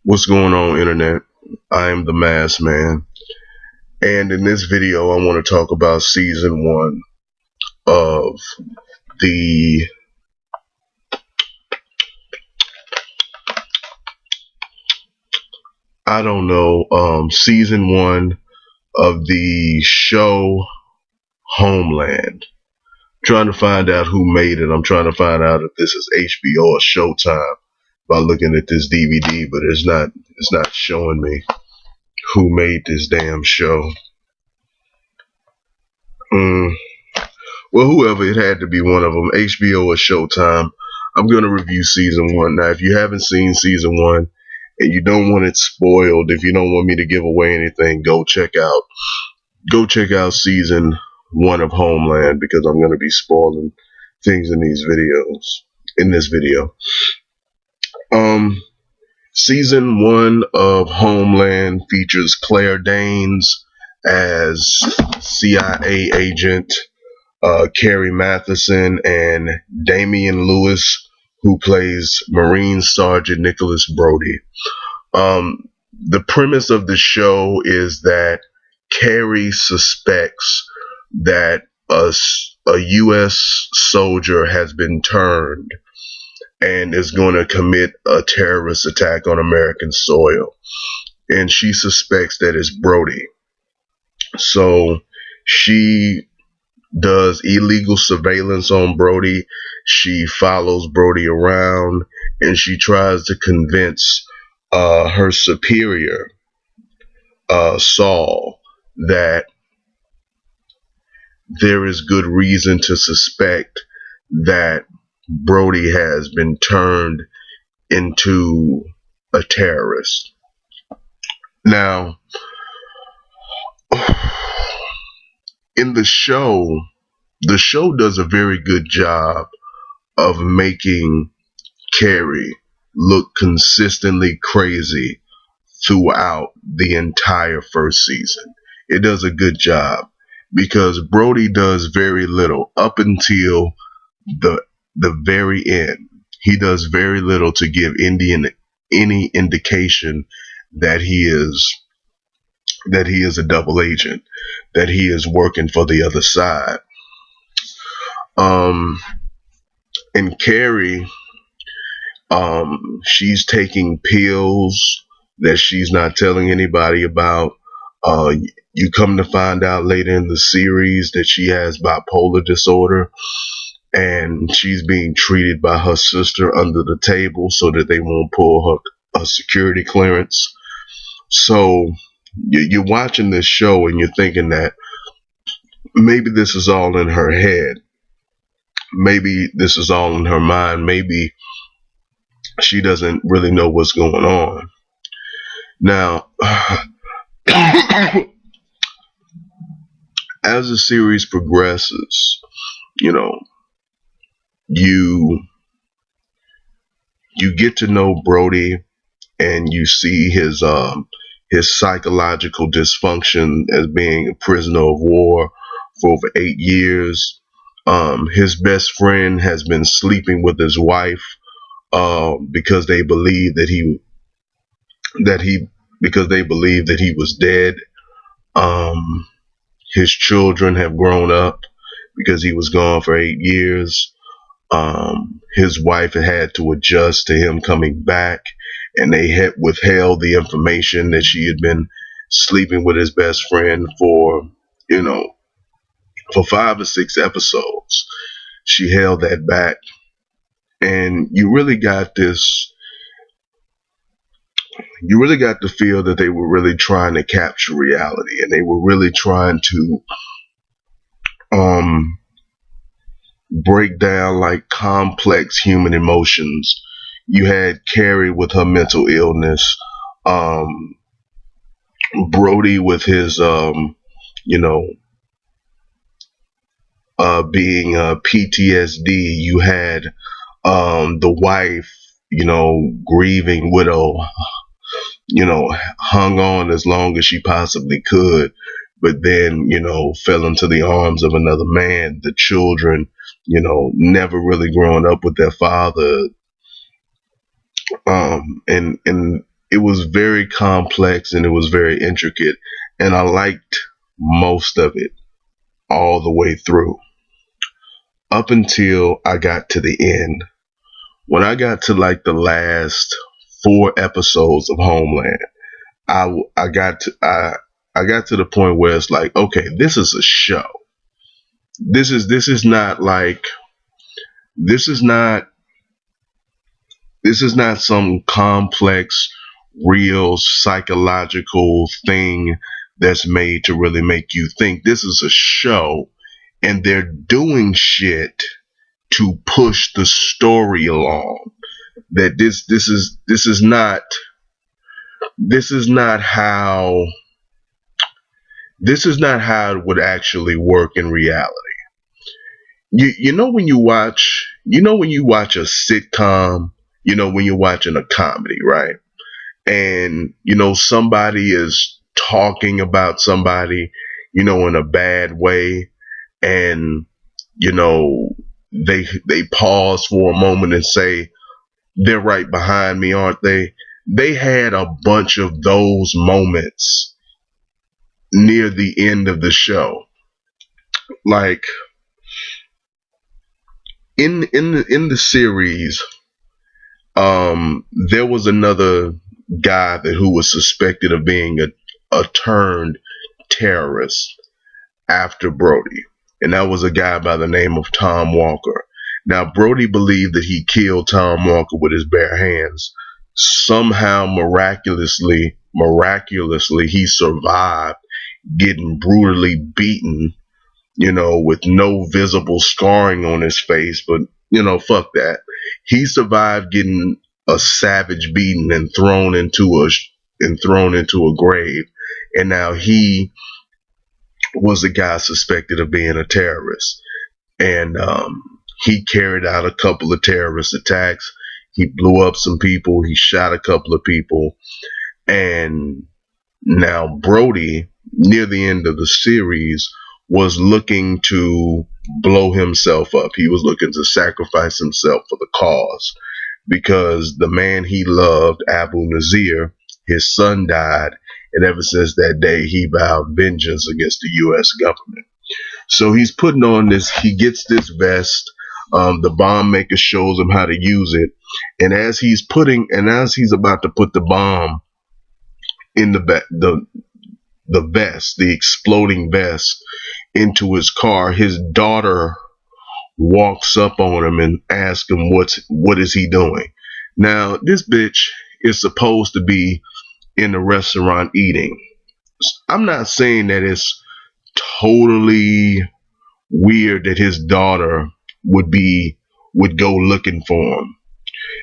What's going on, internet? I am the Mass Man, and in this video, I want to talk about season one of the season one of the show Homeland. Trying to find out who made it. I'm trying to find out if this is HBO or Showtime by looking at this DVD, but it's not showing me who made this damn show. Mm, Well, whoever, it had to be one of them, HBO or Showtime. I'm going to review season one. Now, if you haven't seen season one and you don't want it spoiled, if you don't want me to give away anything, go check out season one of Homeland, because I'm going to be spoiling things in this video. Um, Season one of Homeland features Claire Danes as CIA agent, Carrie Matheson, and Damian Lewis, who plays Marine Sergeant Nicholas Brody. The premise of the show is that Carrie suspects that a U.S. soldier has been turned and is going to commit a terrorist attack on American soil. And she suspects that it's Brody. So she does illegal surveillance on Brody. She follows Brody around and she tries to convince her superior, Saul, that there is good reason to suspect that Brody has been turned into a terrorist. Now, in the show does a very good job of making Carrie look consistently crazy throughout the entire first season. It does a good job because Brody does very little up until the very end. He does very little to give Indian any indication that he is a double agent, that he is working for the other side. And Carrie, she's taking pills that she's not telling anybody about. You come to find out later in the series that she has bipolar disorder, and she's being treated by her sister under the table so that they won't pull her security clearance. So you're watching this show and you're thinking that maybe this is all in her head. Maybe this is all in her mind. Maybe she doesn't really know what's going on. Now, as the series progresses, you get to know Brody, and you see his psychological dysfunction as being a prisoner of war for over 8 years. His best friend has been sleeping with his wife because they believe that he was dead. His children have grown up because he was gone for 8 years. His wife had to adjust to him coming back, and they had withheld the information that she had been sleeping with his best friend for 5 or 6 episodes. She held that back, and you really got the feel that they were really trying to capture reality, and they were really trying to break down like complex human emotions. You had Carrie with her mental illness, Brody with his being PTSD. You had the wife, grieving widow, hung on as long as she possibly could, but then, fell into the arms of another man. The children, never really growing up with their father. And it was very complex and it was very intricate, and I liked most of it all the way through up until I got to the end. When I got to like the last 4 episodes of Homeland, I got to I got to the point where it's like, okay, this is a show. This is not like this is not this is not some complex, real psychological thing that's made to really make you think. This is a show, and they're doing shit to push the story along. That this is not how it would actually work in reality. You know when you watch a sitcom, when you're watching a comedy, right? And somebody is talking about somebody, in a bad way, and they pause for a moment and say, they're right behind me, aren't they? They had a bunch of those moments near the end of the show. Like in the series, there was another guy who was suspected of being a turned terrorist after Brody, and that was a guy by the name of Tom Walker. Now Brody believed that he killed Tom Walker with his bare hands. Somehow, miraculously, he survived getting brutally beaten, with no visible scarring on his face. But, fuck that. He survived getting a savage beating and thrown into a grave. And now he was the guy suspected of being a terrorist. And he carried out a couple of terrorist attacks. He blew up some people. He shot a couple of people. And now Brody, near the end of the series, was looking to blow himself up. He was looking to sacrifice himself for the cause, because the man he loved, Abu Nazir, his son died, and ever since that day he vowed vengeance against the U.S. government. So he's putting on this, he gets this vest. The bomb maker shows him how to use it, and as he's about to put the bomb in the vest, the exploding vest, into his car, his daughter walks up on him and asks him what is he doing. Now this bitch is supposed to be in the restaurant eating. I'm not saying that it's totally weird that his daughter would go looking for him,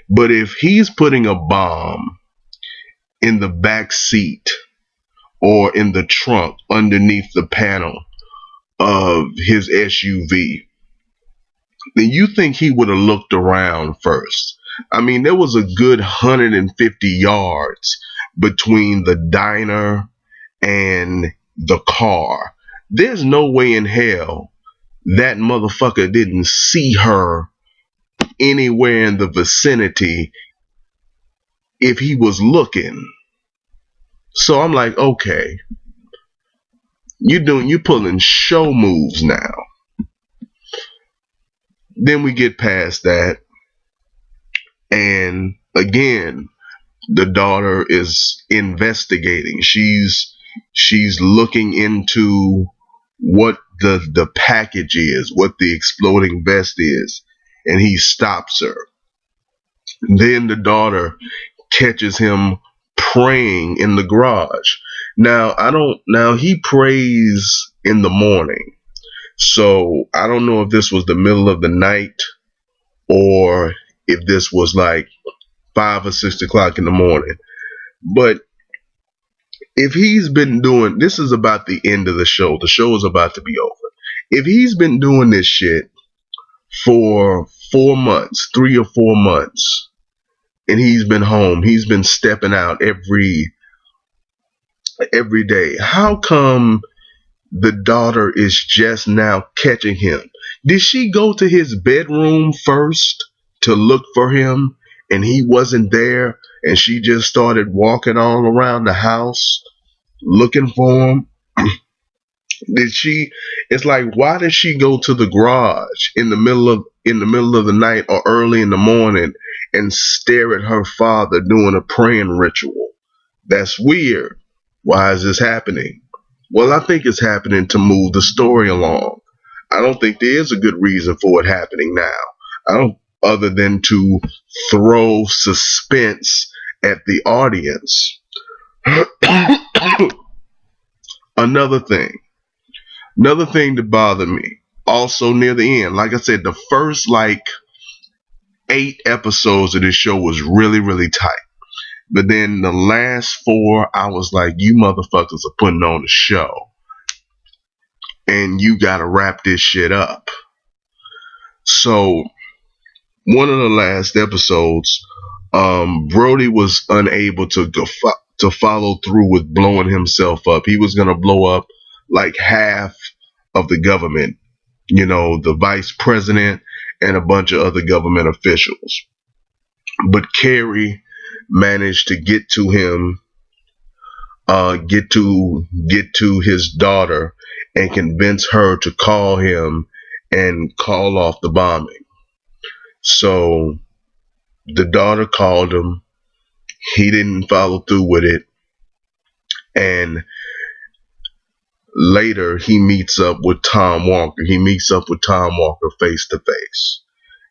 but if he's putting a bomb in the back seat or in the trunk underneath the panel of his SUV, then you think he would have looked around first. I mean, there was a good 150 yards between the diner and the car. There's no way in hell that motherfucker didn't see her anywhere in the vicinity if he was looking. So I'm like, okay, you're pulling show moves now. Then we get past that, and again, the daughter is investigating. She's looking into what the package is, what the exploding vest is, and he stops her. Then the daughter catches him praying in the garage. Now he prays in the morning. So I don't know if this was the middle of the night or if this was like 5 or 6 o'clock in the morning. But if he's been doing, this is about the end of the show. The show is about to be over. If he's been doing this shit for 4 months, 3 or 4 months, and he's been home, he's been stepping out every day, how come the daughter is just now catching him? Did she go to his bedroom first to look for him and he wasn't there, and she just started walking all around the house looking for him. Did she? It's like, why did she go to the garage in the middle of the night or early in the morning and stare at her father doing a praying ritual? That's weird. Why is this happening? Well, I think it's happening to move the story along. I don't think there is a good reason for it happening now. I don't, other than to throw suspense at the audience. Another thing. Another thing that bothered me, also near the end, like I said, the first like 8 episodes of this show was really, really tight. But then the last 4, I was like, you motherfuckers are putting on a show. And you gotta wrap this shit up. So one of the last episodes, Brody was unable to follow through with blowing himself up. He was gonna blow up like half of the government, the vice president and a bunch of other government officials. But Carrie managed to get to him, get to his daughter, and convince her to call him and call off the bombing. So the daughter called him. He didn't follow through with it, and later he meets up with Tom Walker. He meets up with Tom Walker face to face,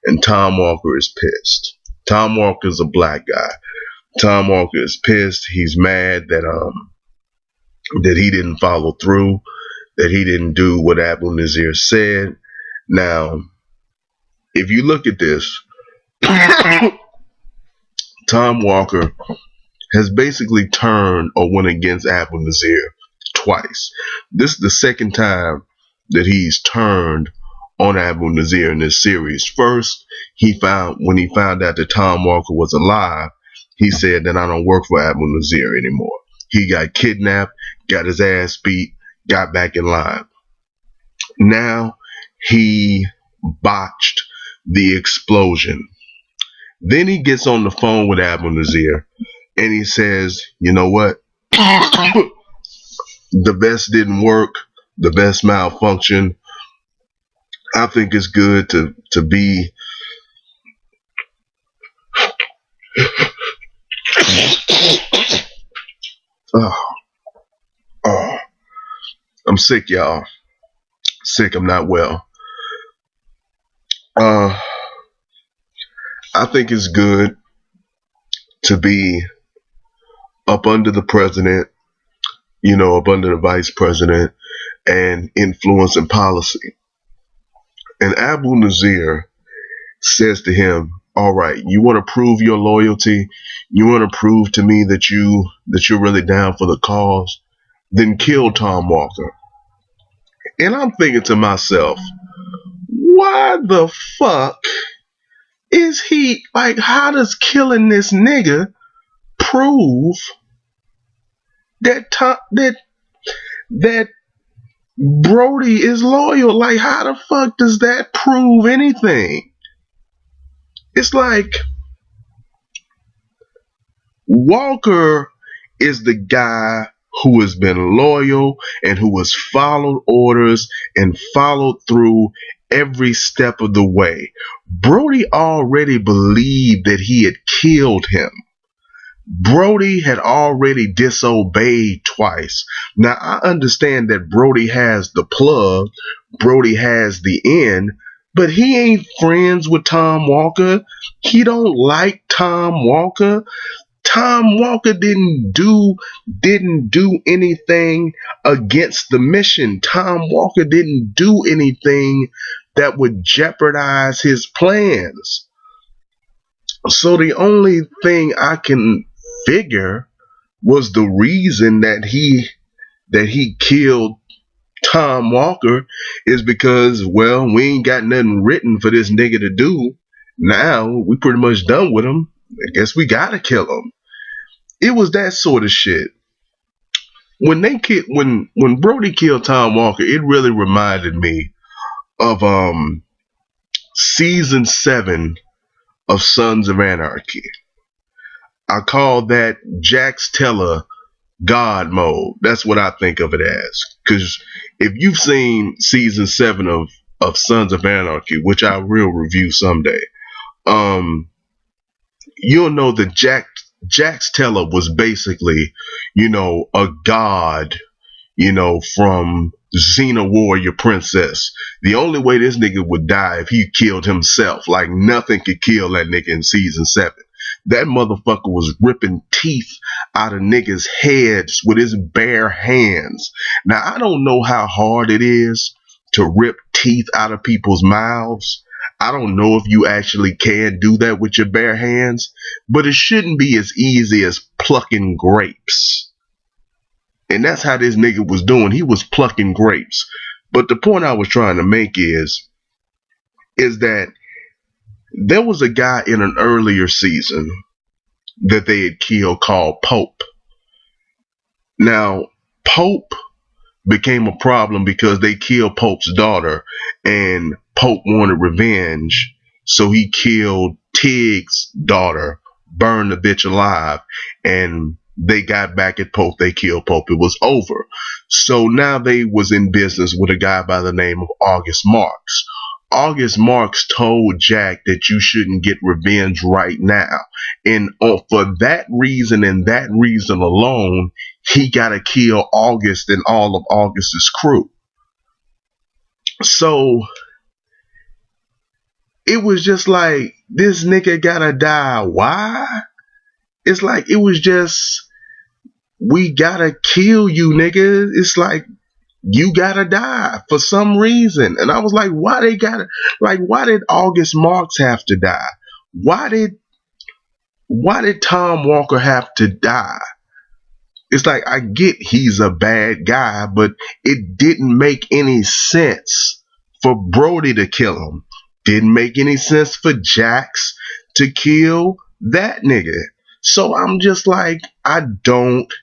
and Tom Walker is pissed. Tom Walker is a black guy. Tom Walker is pissed. He's mad that he didn't follow through, that he didn't do what Abu Nazir said. Now, if you look at this, Tom Walker has basically turned or went against Abu Nazir twice. This is the second time that he's turned on Abu Nazir in this series. First, when he found out that Tom Walker was alive, he said that I don't work for Abu Nazir anymore. He got kidnapped, got his ass beat, got back in line. Now he botched the explosion. Then he gets on the phone with Abu Nazir and he says, you know what? The vest didn't work. The vest malfunctioned. I think it's good to be I'm sick, y'all. Sick, I'm not well. I think it's good to be up under the president, up under the vice president, and influencing policy. And Abu Nazir says to him, all right, you want to prove your loyalty? You want to prove to me that you're really down for the cause? Then kill Tom Walker. And I'm thinking to myself, why the fuck is he, like, how does killing this nigga prove that Brody is loyal? Like, how the fuck does that prove anything? It's like Walker is the guy who has been loyal and who has followed orders and followed through every step of the way. Brody already believed that he had killed him. Brody had already disobeyed twice. Now, I understand that Brody has the plug, Brody has the end, but he ain't friends with Tom Walker. He don't like Tom Walker. Tom Walker didn't do anything against the mission. Tom Walker didn't do anything that would jeopardize his plans. So the only thing I can figure was the reason that he killed Tom Walker is because, well, we ain't got nothing written for this nigga to do. Now we pretty much done with him. I guess we gotta kill him. It was that sort of shit. When Brody killed Tom Walker, it really reminded me of season 7 of Sons of Anarchy. I call that Jax Teller God mode. That's what I think of it as. Because if you've seen season 7 of Sons of Anarchy, which I will review someday, you'll know that Jax Teller was basically, a god, from Xena Warrior Princess. The only way this nigga would die if he killed himself. Like nothing could kill that nigga in season 7. That motherfucker was ripping teeth out of niggas' heads with his bare hands. Now I don't know how hard it is to rip teeth out of people's mouths. I don't know if you actually can do that with your bare hands, but it shouldn't be as easy as plucking grapes. And that's how this nigga was doing. He was plucking grapes. But the point I was trying to make is that there was a guy in an earlier season that they had killed called Pope. Now, Pope became a problem because they killed Pope's daughter and Pope wanted revenge. So he killed Tig's daughter, burned the bitch alive, and they got back at Pope. They killed Pope. It was over. So now they was in business with a guy by the name of August Marks. August Marks told Jack that you shouldn't get revenge right now. And for that reason and that reason alone, he got to kill August and all of August's crew. So it was just like, this nigga gotta die. Why? It's like, it was just, we gotta kill you, nigga. It's like, you gotta die for some reason. And I was like, why did August Marks have to die? Why did Tom Walker have to die? It's like, I get he's a bad guy, but it didn't make any sense for Brody to kill him. Didn't make any sense for Jax to kill that nigga. So I'm just like, I don't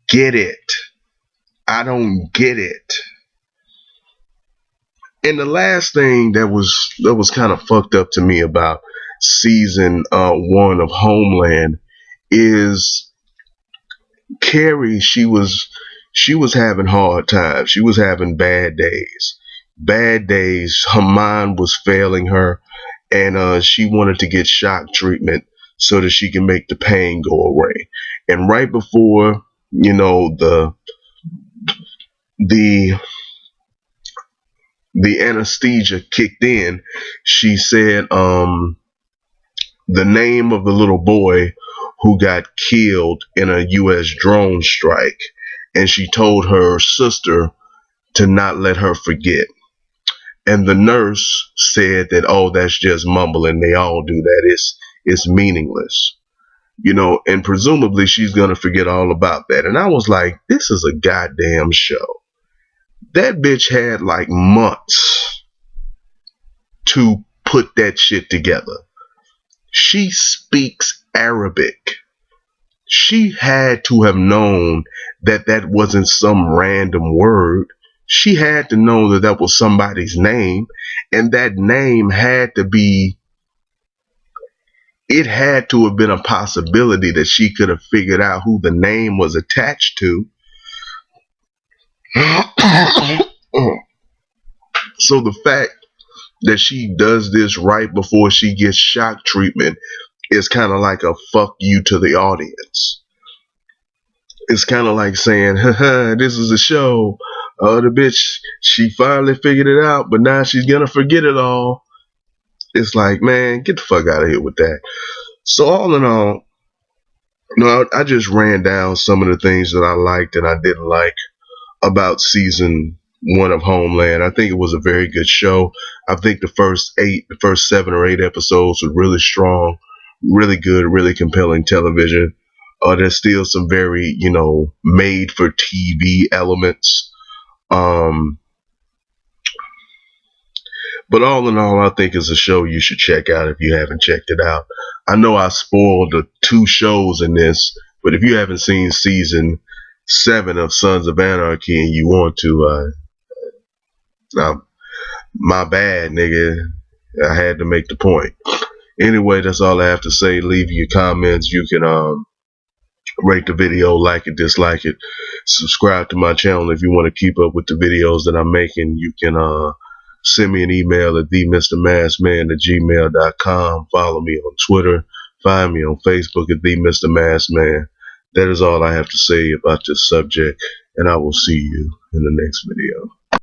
get it. I don't get it. And the last thing that was kind of fucked up to me about season 1 of Homeland is Carrie. She was having hard times. She was having bad days. Bad days. Her mind was failing her, and she wanted to get shock treatment so that she can make the pain go away. And right before, the anesthesia kicked in, she said the name of the little boy who got killed in a U.S. drone strike, and she told her sister to not let her forget. And the nurse said that, oh, that's just mumbling. They all do that. It's meaningless. And presumably she's going to forget all about that. And I was like, this is a goddamn show. That bitch had like months to put that shit together. She speaks Arabic. She had to have known that that wasn't some random word. She had to know that that was somebody's name, and that name had to be, it had to have been a possibility that she could have figured out who the name was attached to. So the fact that she does this right before she gets shock treatment is kind of like a fuck you to the audience. It's kind of like saying, haha, this is a show. The bitch, she finally figured it out, but now she's gonna forget it all. It's like, man, get the fuck out of here with that. So all in all, I just ran down some of the things that I liked and I didn't like about season 1 of Homeland. I think it was a very good show. I think the first 7 or 8 episodes were really strong, really good, really compelling television. There's still some very, made for TV elements. But all in all, I think it's a show you should check out if you haven't checked it out. I know I spoiled the 2 shows in this, but if you haven't seen season 7 of Sons of Anarchy and you want to, my bad, nigga. I had to make the point. Anyway, that's all I have to say. Leave your comments. You can Rate the video, like it, dislike it. Subscribe to my channel if you want to keep up with the videos that I'm making. You can send me an email at themrmaskman@gmail.com. Follow me on Twitter. Find me on Facebook at themrmaskman. That is all I have to say about this subject, and I will see you in the next video.